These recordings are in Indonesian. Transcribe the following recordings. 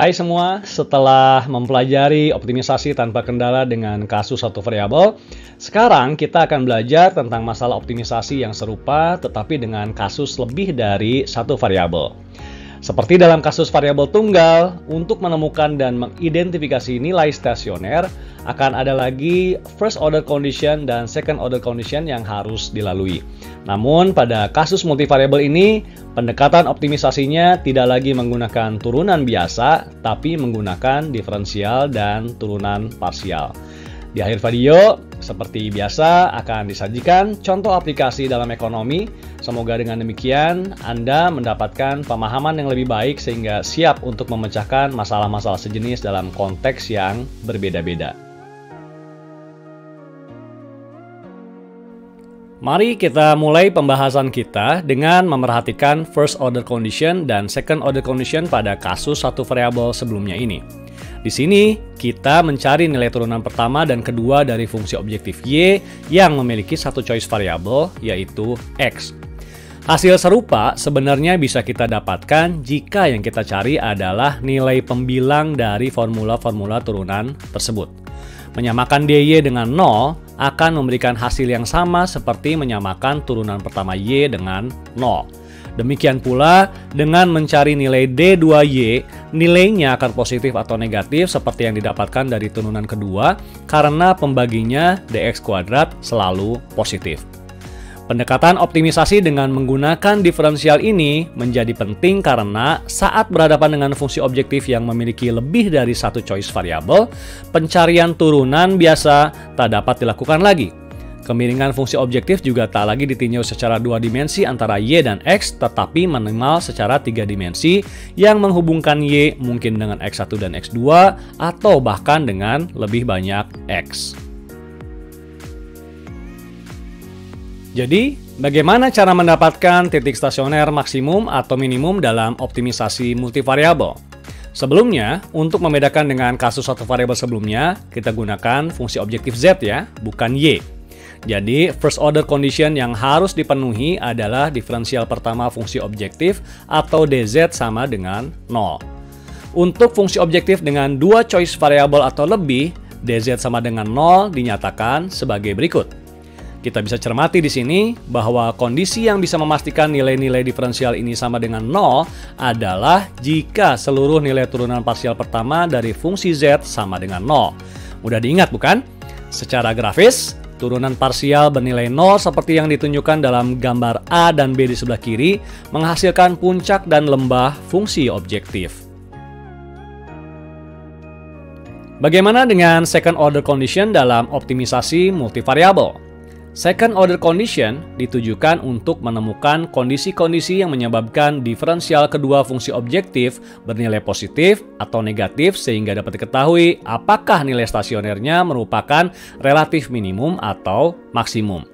Hai semua, setelah mempelajari optimisasi tanpa kendala dengan kasus satu variabel, sekarang kita akan belajar tentang masalah optimisasi yang serupa tetapi dengan kasus lebih dari satu variabel. Seperti dalam kasus variabel tunggal, untuk menemukan dan mengidentifikasi nilai stasioner, akan ada lagi first order condition dan second order condition yang harus dilalui. Namun pada kasus multivariabel ini, pendekatan optimisasinya tidak lagi menggunakan turunan biasa, tapi menggunakan diferensial dan turunan parsial. Di akhir video, seperti biasa akan disajikan contoh aplikasi dalam ekonomi. Semoga dengan demikian Anda mendapatkan pemahaman yang lebih baik sehingga siap untuk memecahkan masalah-masalah sejenis dalam konteks yang berbeda-beda. Mari kita mulai pembahasan kita dengan memerhatikan first order condition dan second order condition pada kasus satu variabel sebelumnya ini. Di sini, kita mencari nilai turunan pertama dan kedua dari fungsi objektif Y yang memiliki satu choice variabel, yaitu X. Hasil serupa sebenarnya bisa kita dapatkan jika yang kita cari adalah nilai pembilang dari formula-formula turunan tersebut. Menyamakan DY dengan 0 akan memberikan hasil yang sama seperti menyamakan turunan pertama Y dengan 0. Demikian pula dengan mencari nilai D2Y, nilainya akan positif atau negatif seperti yang didapatkan dari turunan kedua karena pembaginya dx kuadrat selalu positif. Pendekatan optimisasi dengan menggunakan diferensial ini menjadi penting karena saat berhadapan dengan fungsi objektif yang memiliki lebih dari satu choice variabel, pencarian turunan biasa tak dapat dilakukan lagi. Kemiringan fungsi objektif juga tak lagi ditinjau secara dua dimensi antara Y dan X, tetapi minimal secara tiga dimensi yang menghubungkan Y mungkin dengan X1 dan X2 atau bahkan dengan lebih banyak X. Jadi, bagaimana cara mendapatkan titik stasioner maksimum atau minimum dalam optimisasi multivariabel? Sebelumnya, untuk membedakan dengan kasus satu variabel sebelumnya, kita gunakan fungsi objektif Z ya, bukan Y. Jadi, first order condition yang harus dipenuhi adalah diferensial pertama fungsi objektif atau DZ sama dengan 0. Untuk fungsi objektif dengan dua choice variabel atau lebih, DZ sama dengan 0 dinyatakan sebagai berikut. Kita bisa cermati di sini bahwa kondisi yang bisa memastikan nilai-nilai diferensial ini sama dengan 0 adalah jika seluruh nilai turunan parsial pertama dari fungsi Z sama dengan 0. Mudah diingat bukan? Secara grafis, turunan parsial bernilai 0 seperti yang ditunjukkan dalam gambar A dan B di sebelah kiri menghasilkan puncak dan lembah fungsi objektif. Bagaimana dengan second order condition dalam optimisasi multivariabel? Second order condition ditujukan untuk menemukan kondisi-kondisi yang menyebabkan diferensial kedua fungsi objektif bernilai positif atau negatif sehingga dapat diketahui apakah nilai stasionernya merupakan relatif minimum atau maksimum.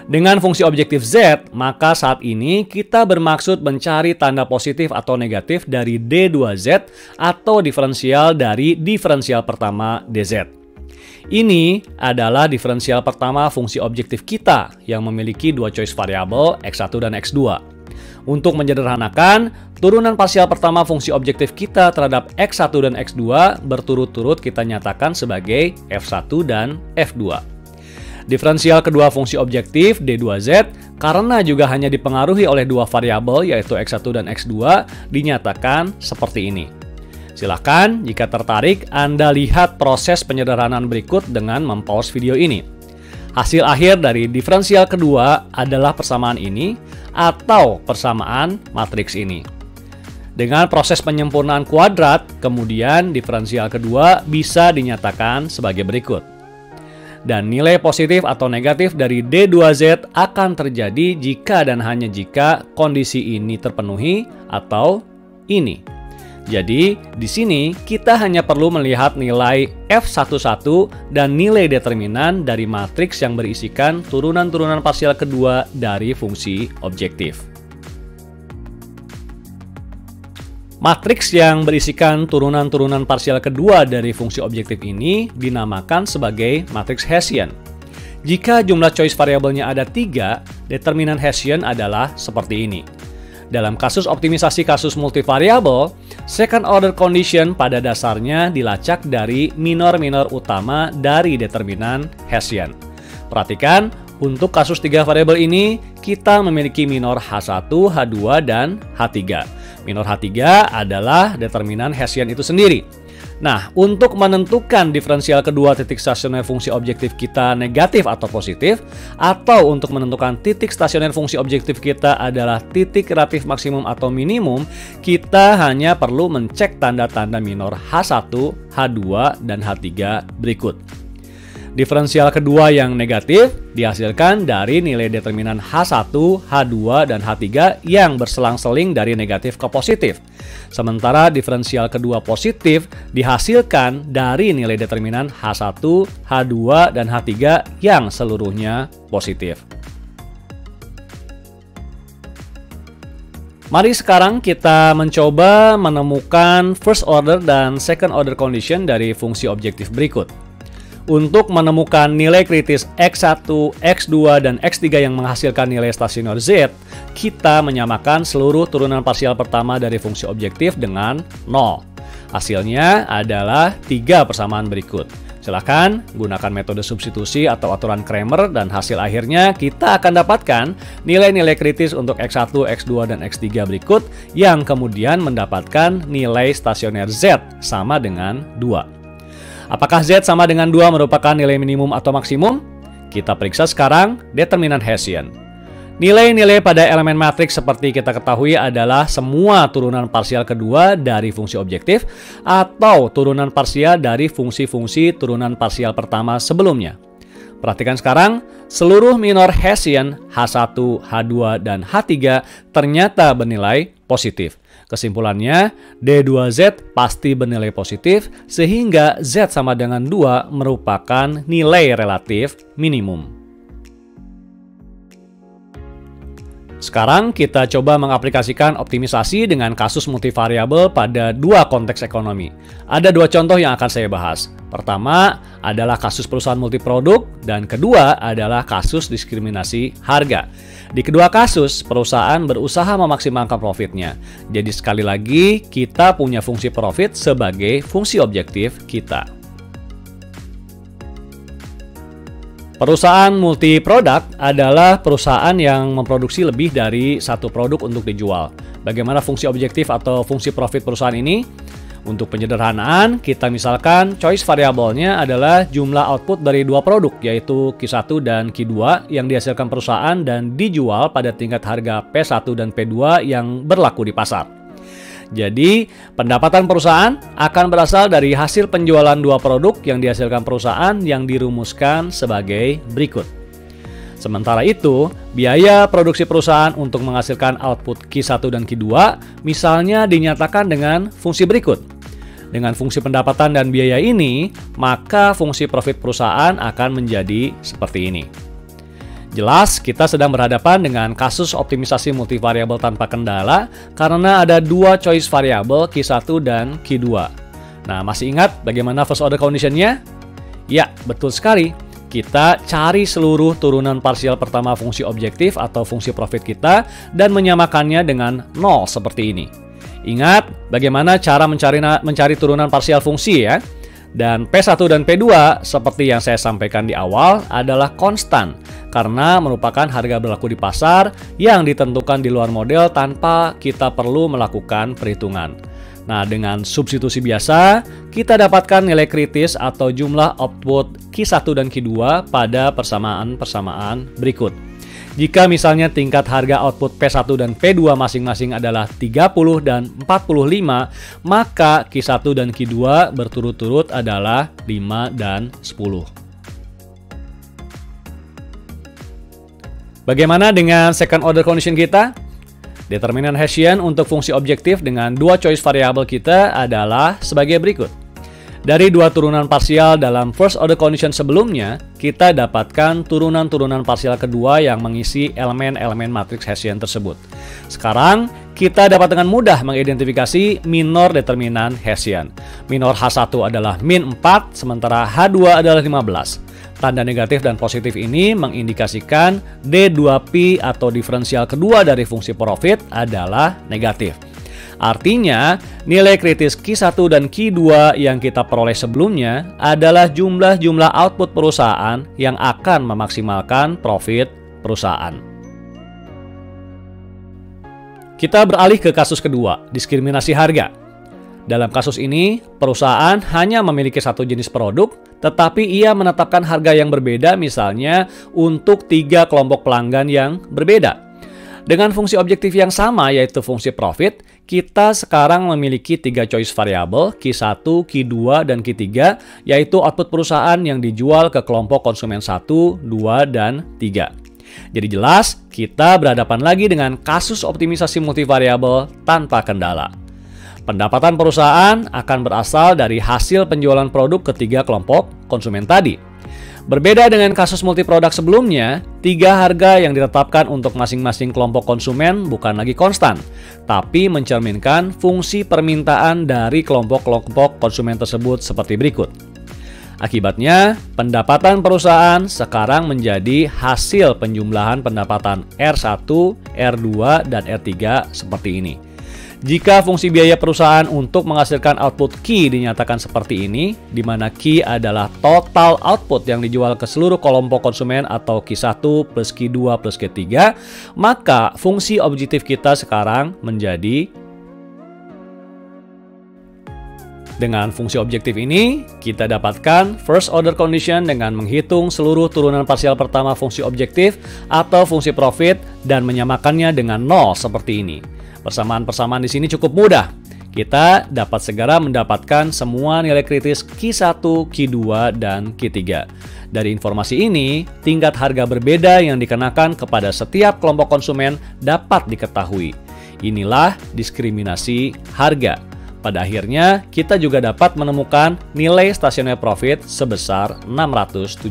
Dengan fungsi objektif Z, maka saat ini kita bermaksud mencari tanda positif atau negatif dari D2Z atau diferensial dari diferensial pertama DZ. Ini adalah diferensial pertama fungsi objektif kita yang memiliki dua choice variabel X1 dan X2. Untuk menyederhanakan, turunan parsial pertama fungsi objektif kita terhadap X1 dan X2 berturut-turut kita nyatakan sebagai F1 dan F2. Diferensial kedua fungsi objektif D2Z karena juga hanya dipengaruhi oleh dua variabel yaitu X1 dan X2 dinyatakan seperti ini. Silahkan jika tertarik Anda lihat proses penyederhanaan berikut dengan mempause video ini. Hasil akhir dari diferensial kedua adalah persamaan ini atau persamaan matriks ini. Dengan proses penyempurnaan kuadrat, kemudian diferensial kedua bisa dinyatakan sebagai berikut. Dan nilai positif atau negatif dari D2Z akan terjadi jika dan hanya jika kondisi ini terpenuhi atau ini. Jadi, di sini kita hanya perlu melihat nilai F11 dan nilai determinan dari matriks yang berisikan turunan-turunan parsial kedua dari fungsi objektif. Matriks yang berisikan turunan-turunan parsial kedua dari fungsi objektif ini dinamakan sebagai matriks Hessian. Jika jumlah choice variabelnya ada 3, determinan Hessian adalah seperti ini. Dalam kasus optimisasi kasus multivariabel, Second order condition pada dasarnya dilacak dari minor-minor utama dari determinan Hessian. Perhatikan, untuk kasus 3 variabel ini, kita memiliki minor H1, H2, dan H3. Minor H3 adalah determinan Hessian itu sendiri. Nah, untuk menentukan diferensial kedua titik stasioner fungsi objektif kita negatif atau positif, atau untuk menentukan titik stasioner fungsi objektif kita adalah titik relatif maksimum atau minimum, kita hanya perlu mencek tanda-tanda minor H1, H2, dan H3 berikut. Diferensial kedua yang negatif dihasilkan dari nilai determinan H1, H2, dan H3 yang berselang-seling dari negatif ke positif. Sementara diferensial kedua positif dihasilkan dari nilai determinan H1, H2, dan H3 yang seluruhnya positif. Mari sekarang kita mencoba menemukan first order dan second order condition dari fungsi objektif berikut. Untuk menemukan nilai kritis X1, X2, dan X3 yang menghasilkan nilai stasioner Z, kita menyamakan seluruh turunan parsial pertama dari fungsi objektif dengan 0. Hasilnya adalah 3 persamaan berikut. Silakan gunakan metode substitusi atau aturan Cramer dan hasil akhirnya kita akan dapatkan nilai-nilai kritis untuk X1, X2, dan X3 berikut yang kemudian mendapatkan nilai stasioner Z sama dengan 2. Apakah Z sama dengan 2 merupakan nilai minimum atau maksimum? Kita periksa sekarang determinan Hessian. Nilai-nilai pada elemen matriks seperti kita ketahui adalah semua turunan parsial kedua dari fungsi objektif atau turunan parsial dari fungsi-fungsi turunan parsial pertama sebelumnya. Perhatikan sekarang, seluruh minor Hessian H1, H2, dan H3 ternyata bernilai positif. Kesimpulannya, D2Z pasti bernilai positif sehingga Z sama dengan 2 merupakan nilai relatif minimum. Sekarang kita coba mengaplikasikan optimisasi dengan kasus multivariabel pada 2 konteks ekonomi. Ada 2 contoh yang akan saya bahas. Pertama adalah kasus perusahaan multiproduk dan kedua adalah kasus diskriminasi harga. Di kedua kasus, perusahaan berusaha memaksimalkan profitnya. Jadi sekali lagi, kita punya fungsi profit sebagai fungsi objektif kita. Perusahaan multiproduk adalah perusahaan yang memproduksi lebih dari satu produk untuk dijual. Bagaimana fungsi objektif atau fungsi profit perusahaan ini? Untuk penyederhanaan, kita misalkan choice variabelnya adalah jumlah output dari 2 produk, yaitu Q1 dan Q2 yang dihasilkan perusahaan dan dijual pada tingkat harga P1 dan P2 yang berlaku di pasar. Jadi, pendapatan perusahaan akan berasal dari hasil penjualan 2 produk yang dihasilkan perusahaan yang dirumuskan sebagai berikut. Sementara itu, biaya produksi perusahaan untuk menghasilkan output Q1 dan Q2 misalnya dinyatakan dengan fungsi berikut. Dengan fungsi pendapatan dan biaya ini, maka fungsi profit perusahaan akan menjadi seperti ini. Jelas, kita sedang berhadapan dengan kasus optimisasi multivariabel tanpa kendala karena ada 2 choice variabel Q1 dan Q2. Nah, masih ingat bagaimana first order condition-nya? Ya, betul sekali. Kita cari seluruh turunan parsial pertama fungsi objektif atau fungsi profit kita dan menyamakannya dengan 0 seperti ini. Ingat bagaimana cara mencari turunan parsial fungsi ya. Dan P1 dan P2 seperti yang saya sampaikan di awal adalah konstan karena merupakan harga berlaku di pasar yang ditentukan di luar model tanpa kita perlu melakukan perhitungan. Nah, dengan substitusi biasa, kita dapatkan nilai kritis atau jumlah output Q1 dan Q2 pada persamaan-persamaan berikut. Jika misalnya tingkat harga output P1 dan P2 masing-masing adalah 30 dan 45, maka Q1 dan Q2 berturut-turut adalah 5 dan 10. Bagaimana dengan second order condition kita? Determinan Hessian untuk fungsi objektif dengan 2 choice variabel kita adalah sebagai berikut. Dari 2 turunan parsial dalam first order condition sebelumnya, kita dapatkan turunan-turunan parsial kedua yang mengisi elemen-elemen matriks Hessian tersebut. Sekarang, kita dapat dengan mudah mengidentifikasi minor determinan Hessian. Minor H1 adalah min 4, sementara H2 adalah 15. Tanda negatif dan positif ini mengindikasikan D2P atau diferensial kedua dari fungsi profit adalah negatif. Artinya, nilai kritis Q1 dan Q2 yang kita peroleh sebelumnya adalah jumlah-jumlah output perusahaan yang akan memaksimalkan profit perusahaan. Kita beralih ke kasus kedua, diskriminasi harga. Dalam kasus ini, perusahaan hanya memiliki satu jenis produk, tetapi ia menetapkan harga yang berbeda misalnya untuk 3 kelompok pelanggan yang berbeda. Dengan fungsi objektif yang sama yaitu fungsi profit, kita sekarang memiliki 3 choice variable, Q1, Q2, dan Q3, yaitu output perusahaan yang dijual ke kelompok konsumen 1, 2, dan 3. Jadi jelas, kita berhadapan lagi dengan kasus optimisasi multivariabel tanpa kendala. Pendapatan perusahaan akan berasal dari hasil penjualan produk ke 3 kelompok konsumen tadi. Berbeda dengan kasus multiproduk sebelumnya, 3 harga yang ditetapkan untuk masing-masing kelompok konsumen bukan lagi konstan, tapi mencerminkan fungsi permintaan dari kelompok-kelompok konsumen tersebut seperti berikut. Akibatnya, pendapatan perusahaan sekarang menjadi hasil penjumlahan pendapatan R1, R2, dan R3 seperti ini. Jika fungsi biaya perusahaan untuk menghasilkan output Q dinyatakan seperti ini, di mana Q adalah total output yang dijual ke seluruh kelompok konsumen atau Q1 plus Q2 plus Q3, maka fungsi objektif kita sekarang menjadi dengan fungsi objektif ini, kita dapatkan first order condition dengan menghitung seluruh turunan parsial pertama fungsi objektif atau fungsi profit dan menyamakannya dengan 0 seperti ini. Persamaan-persamaan di sini cukup mudah. Kita dapat segera mendapatkan semua nilai kritis Q1, Q2, dan Q3. Dari informasi ini, tingkat harga berbeda yang dikenakan kepada setiap kelompok konsumen dapat diketahui. Inilah diskriminasi harga. Pada akhirnya, kita juga dapat menemukan nilai stasioner profit sebesar 679.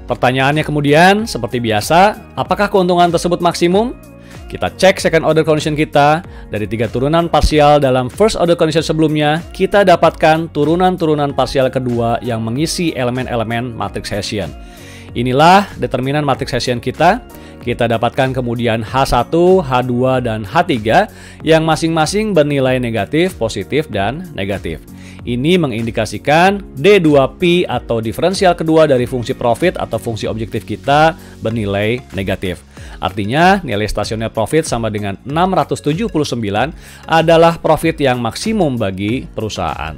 Pertanyaannya kemudian, seperti biasa, apakah keuntungan tersebut maksimum? Kita cek second order condition kita. Dari 3 turunan parsial dalam first order condition sebelumnya, kita dapatkan turunan-turunan parsial kedua yang mengisi elemen-elemen matriks Hessian. Inilah determinan matriks Hessian kita. Kita dapatkan kemudian H1, H2, dan H3 yang masing-masing bernilai negatif, positif, dan negatif. Ini mengindikasikan D2P atau diferensial kedua dari fungsi profit atau fungsi objektif kita bernilai negatif. Artinya nilai stasioner profit sama dengan 679 adalah profit yang maksimum bagi perusahaan.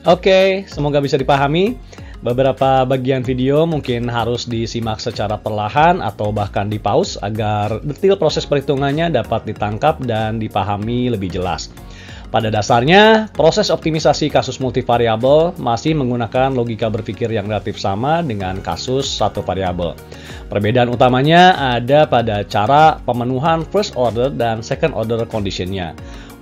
Oke, semoga bisa dipahami. Beberapa bagian video mungkin harus disimak secara perlahan atau bahkan di pause agar detail proses perhitungannya dapat ditangkap dan dipahami lebih jelas. Pada dasarnya, proses optimisasi kasus multivariabel masih menggunakan logika berpikir yang relatif sama dengan kasus satu variabel. Perbedaan utamanya ada pada cara pemenuhan first order dan second order condition-nya.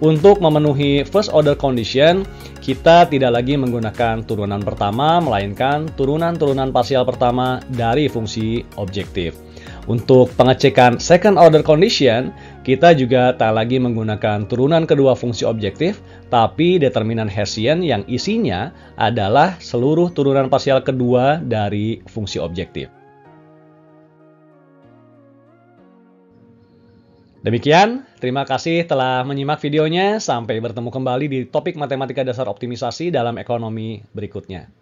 Untuk memenuhi first order condition, kita tidak lagi menggunakan turunan pertama, melainkan turunan-turunan parsial pertama dari fungsi objektif. Untuk pengecekan second order condition, kita juga tak lagi menggunakan turunan kedua fungsi objektif, tapi determinan Hessian yang isinya adalah seluruh turunan parsial kedua dari fungsi objektif. Demikian, terima kasih telah menyimak videonya. Sampai bertemu kembali di topik matematika dasar optimisasi dalam ekonomi berikutnya.